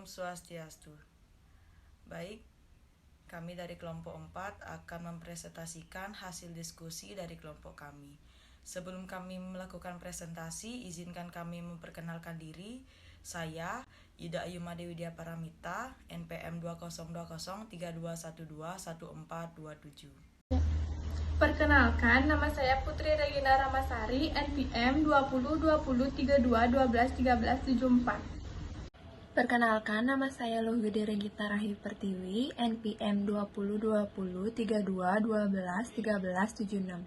Swastiastu. Baik, kami dari kelompok 4 akan mempresentasikan hasil diskusi dari kelompok kami. Sebelum kami melakukan presentasi, izinkan kami memperkenalkan diri. Saya, Ida Ayumade Widya Paramita, NPM 202032121427. Perkenalkan, nama saya Putri Regina Ramasari, NPM 202032121374. Perkenalkan, nama saya Lohgede Regita Rahib Pertiwi, NPM 203232121376.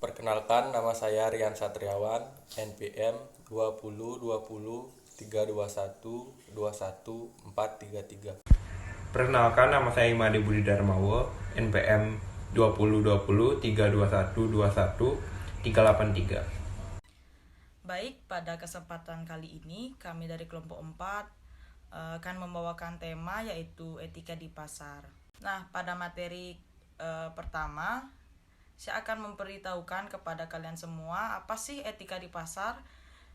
Perkenalkan, nama saya Rian Satriawan, NPM 20203212121433. Perkenalkan, nama saya Imade Budi Darmawo, NPM 202032121383. Baik, pada kesempatan kali ini kami dari kelompok 4 akan membawakan tema yaitu etika di pasar. Nah, pada materi pertama saya akan memberitahukan kepada kalian semua apa sih etika di pasar.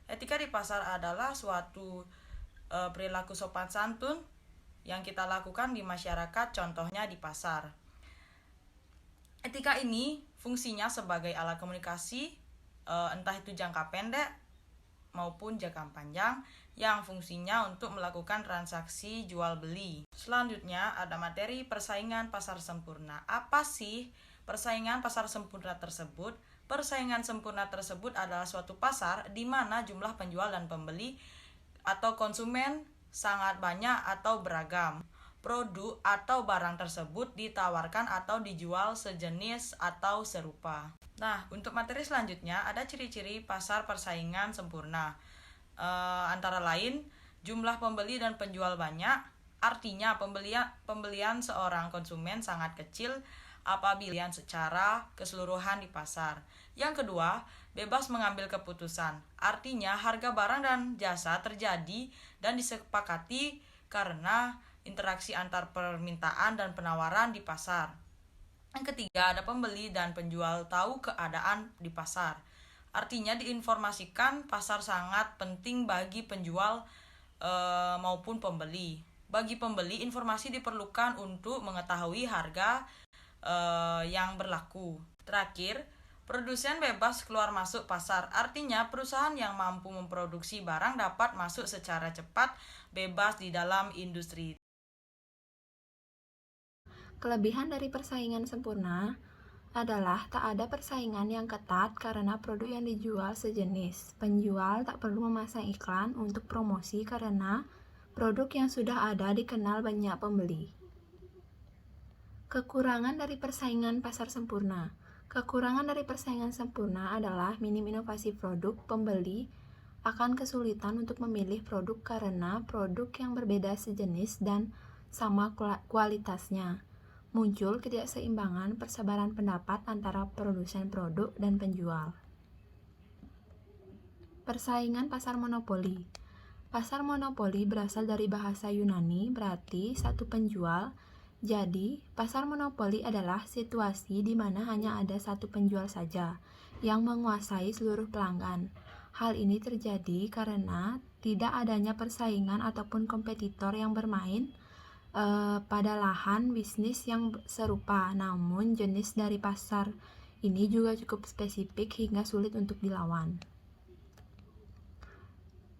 Etika di pasar adalah suatu perilaku sopan santun yang kita lakukan di masyarakat, contohnya di pasar. Etika ini fungsinya sebagai alat komunikasi, entah itu jangka pendek maupun jangka panjang, yang fungsinya untuk melakukan transaksi jual beli. Selanjutnya ada materi persaingan pasar sempurna. Apa sih persaingan pasar sempurna tersebut? Persaingan sempurna tersebut adalah suatu pasar di mana jumlah penjual dan pembeli atau konsumen sangat banyak atau beragam. Produk atau barang tersebut ditawarkan atau dijual sejenis atau serupa. Nah, untuk materi selanjutnya ada ciri-ciri pasar persaingan sempurna. Antara lain, jumlah pembeli dan penjual banyak, artinya pembelian seorang konsumen sangat kecil apabila secara keseluruhan di pasar. Yang kedua, bebas mengambil keputusan, artinya harga barang dan jasa terjadi dan disepakati karena interaksi antar permintaan dan penawaran di pasar. Yang ketiga, ada pembeli dan penjual tahu keadaan di pasar. Artinya diinformasikan pasar sangat penting bagi penjual maupun pembeli. Bagi pembeli, informasi diperlukan untuk mengetahui harga yang berlaku. Terakhir, produsen bebas keluar masuk pasar. Artinya perusahaan yang mampu memproduksi barang dapat masuk secara cepat, bebas di dalam industri. Kelebihan dari persaingan sempurna adalah tak ada persaingan yang ketat karena produk yang dijual sejenis. Penjual tak perlu memasang iklan untuk promosi karena produk yang sudah ada dikenal banyak pembeli. Kekurangan dari persaingan pasar sempurna. Kekurangan dari persaingan sempurna adalah minim inovasi produk. Pembeli akan kesulitan untuk memilih produk karena produk yang berbeda sejenis dan sama kualitasnya. Muncul ketidakseimbangan persebaran pendapat antara produsen produk dan penjual. Persaingan pasar monopoli. Pasar monopoli berasal dari bahasa Yunani, berarti satu penjual. Jadi, pasar monopoli adalah situasi di mana hanya ada satu penjual saja yang menguasai seluruh pelanggan. Hal ini terjadi karena tidak adanya persaingan ataupun kompetitor yang bermain pada lahan bisnis yang serupa, namun jenis dari pasar ini juga cukup spesifik hingga sulit untuk dilawan.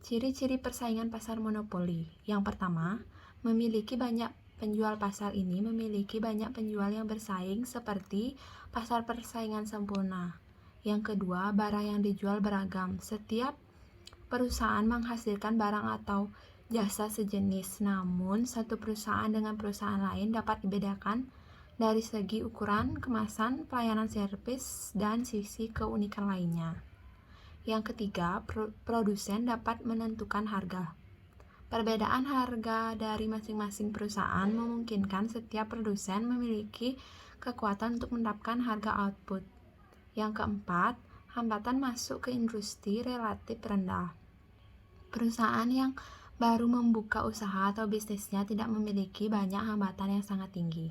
Ciri-ciri persaingan pasar monopoli. Yang pertama, memiliki banyak penjual. Pasar ini memiliki banyak penjual yang bersaing seperti pasar persaingan sempurna. Yang kedua, barang yang dijual beragam. Setiap perusahaan menghasilkan barang atau jasa sejenis, namun satu perusahaan dengan perusahaan lain dapat dibedakan dari segi ukuran, kemasan, pelayanan servis, dan sisi keunikan lainnya. Yang ketiga, produsen dapat menentukan harga. Perbedaan harga dari masing-masing perusahaan memungkinkan setiap produsen memiliki kekuatan untuk menetapkan harga output. Yang keempat, hambatan masuk ke industri relatif rendah. Perusahaan yang baru membuka usaha atau bisnisnya tidak memiliki banyak hambatan yang sangat tinggi.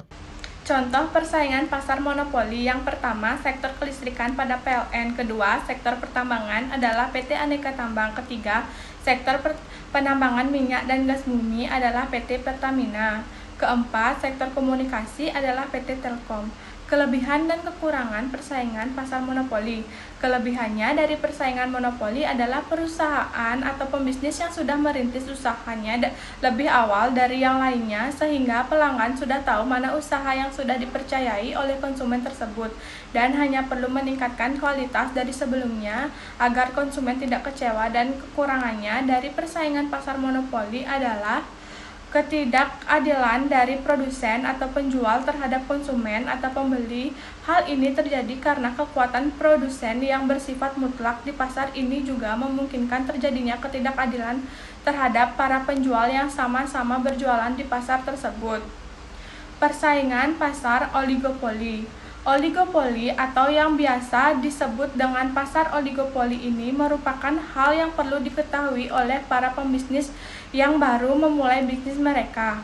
Contoh persaingan pasar monopoli yang pertama, sektor kelistrikan pada PLN. Kedua, sektor pertambangan adalah PT Aneka Tambang. Ketiga, sektor penambangan minyak dan gas bumi adalah PT Pertamina. Keempat, sektor komunikasi adalah PT Telkom. Kelebihan dan kekurangan persaingan pasar monopoli. Kelebihannya dari persaingan monopoli adalah perusahaan atau pembisnis yang sudah merintis usahanya lebih awal dari yang lainnya, sehingga pelanggan sudah tahu mana usaha yang sudah dipercayai oleh konsumen tersebut dan hanya perlu meningkatkan kualitas dari sebelumnya agar konsumen tidak kecewa. Dan kekurangannya dari persaingan pasar monopoli adalah ketidakadilan dari produsen atau penjual terhadap konsumen atau pembeli. Hal ini terjadi karena kekuatan produsen yang bersifat mutlak di pasar ini juga memungkinkan terjadinya ketidakadilan terhadap para penjual yang sama-sama berjualan di pasar tersebut. Persaingan pasar oligopoli. Oligopoli atau yang biasa disebut dengan pasar oligopoli ini merupakan hal yang perlu diketahui oleh para pembisnis yang baru memulai bisnis mereka.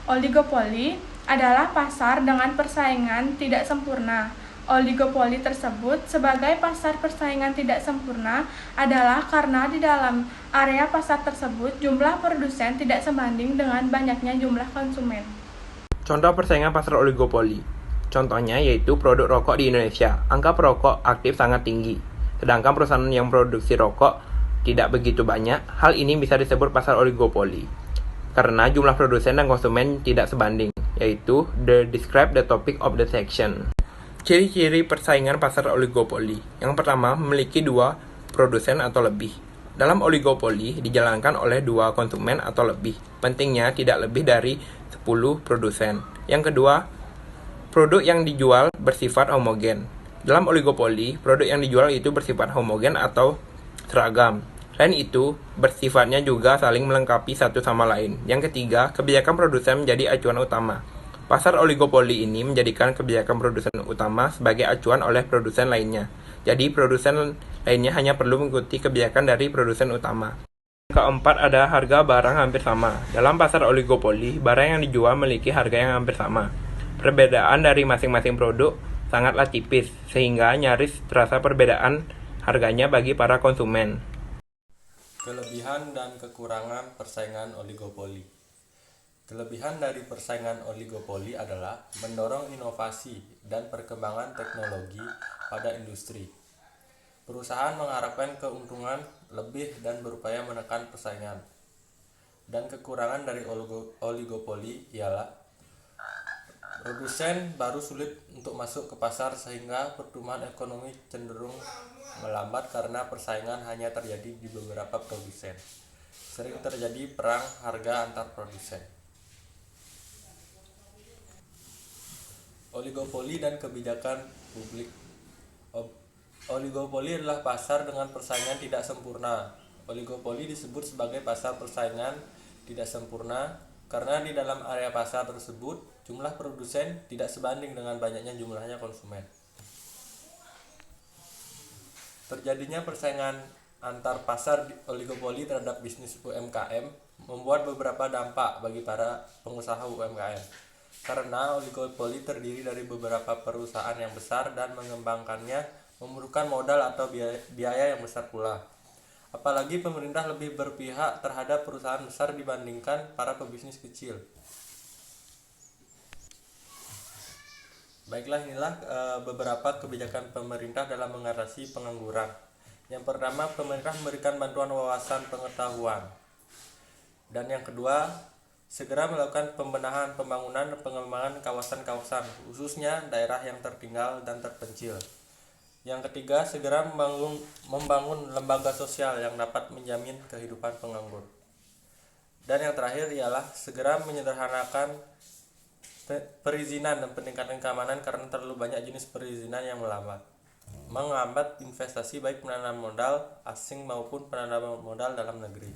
Oligopoli adalah pasar dengan persaingan tidak sempurna. Oligopoli tersebut sebagai pasar persaingan tidak sempurna adalah karena di dalam area pasar tersebut jumlah produsen tidak sebanding dengan banyaknya jumlah konsumen. Contoh persaingan pasar oligopoli. Contohnya yaitu produk rokok di Indonesia. Angka perokok aktif sangat tinggi, sedangkan perusahaan yang produksi rokok tidak begitu banyak. Hal ini bisa disebut pasar oligopoli karena jumlah produsen dan konsumen tidak sebanding, yaitu describe the topic of the section. Ciri-ciri persaingan pasar oligopoli. Yang pertama, memiliki 2 produsen atau lebih. Dalam oligopoli dijalankan oleh 2 konsumen atau lebih. Pentingnya tidak lebih dari 10 produsen. Yang kedua, produk yang dijual bersifat homogen. Dalam oligopoli, produk yang dijual itu bersifat homogen atau seragam. Selain itu, bersifatnya juga saling melengkapi satu sama lain. Yang ketiga, kebijakan produsen menjadi acuan utama. Pasar oligopoli ini menjadikan kebijakan produsen utama sebagai acuan oleh produsen lainnya. Jadi, produsen lainnya hanya perlu mengikuti kebijakan dari produsen utama. Keempat, ada harga barang hampir sama. Dalam pasar oligopoli, barang yang dijual memiliki harga yang hampir sama. Perbedaan dari masing-masing produk sangatlah tipis, sehingga nyaris terasa perbedaan harganya bagi para konsumen. Kelebihan dan kekurangan persaingan oligopoli. Kelebihan dari persaingan oligopoli adalah mendorong inovasi dan perkembangan teknologi pada industri. Perusahaan mengharapkan keuntungan lebih dan berupaya menekan persaingan. Dan kekurangan dari oligopoli ialah produsen baru sulit untuk masuk ke pasar sehingga pertumbuhan ekonomi cenderung melambat karena persaingan hanya terjadi di beberapa produsen. Sering terjadi perang harga antar produsen. Oligopoli dan kebijakan publik. Oligopoli adalah pasar dengan persaingan tidak sempurna. Oligopoli disebut sebagai pasar persaingan tidak sempurna karena di dalam area pasar tersebut jumlah produsen tidak sebanding dengan banyaknya jumlahnya konsumen. Terjadinya persaingan antar pasar oligopoli terhadap bisnis UMKM membuat beberapa dampak bagi para pengusaha UMKM. Karena oligopoli terdiri dari beberapa perusahaan yang besar dan mengembangkannya memerlukan modal atau biaya yang besar pula. Apalagi pemerintah lebih berpihak terhadap perusahaan besar dibandingkan para pebisnis kecil. Baiklah, inilah beberapa kebijakan pemerintah dalam mengatasi pengangguran. Yang pertama, pemerintah memberikan bantuan wawasan pengetahuan. Dan yang kedua, segera melakukan pembenahan, pembangunan, dan pengembangan kawasan-kawasan, khususnya daerah yang tertinggal dan terpencil. Yang ketiga, segera membangun lembaga sosial yang dapat menjamin kehidupan penganggur. Dan yang terakhir ialah segera menyederhanakan perizinan dan peningkatan keamanan karena terlalu banyak jenis perizinan yang menghambat investasi baik penanaman modal asing maupun penanaman modal dalam negeri.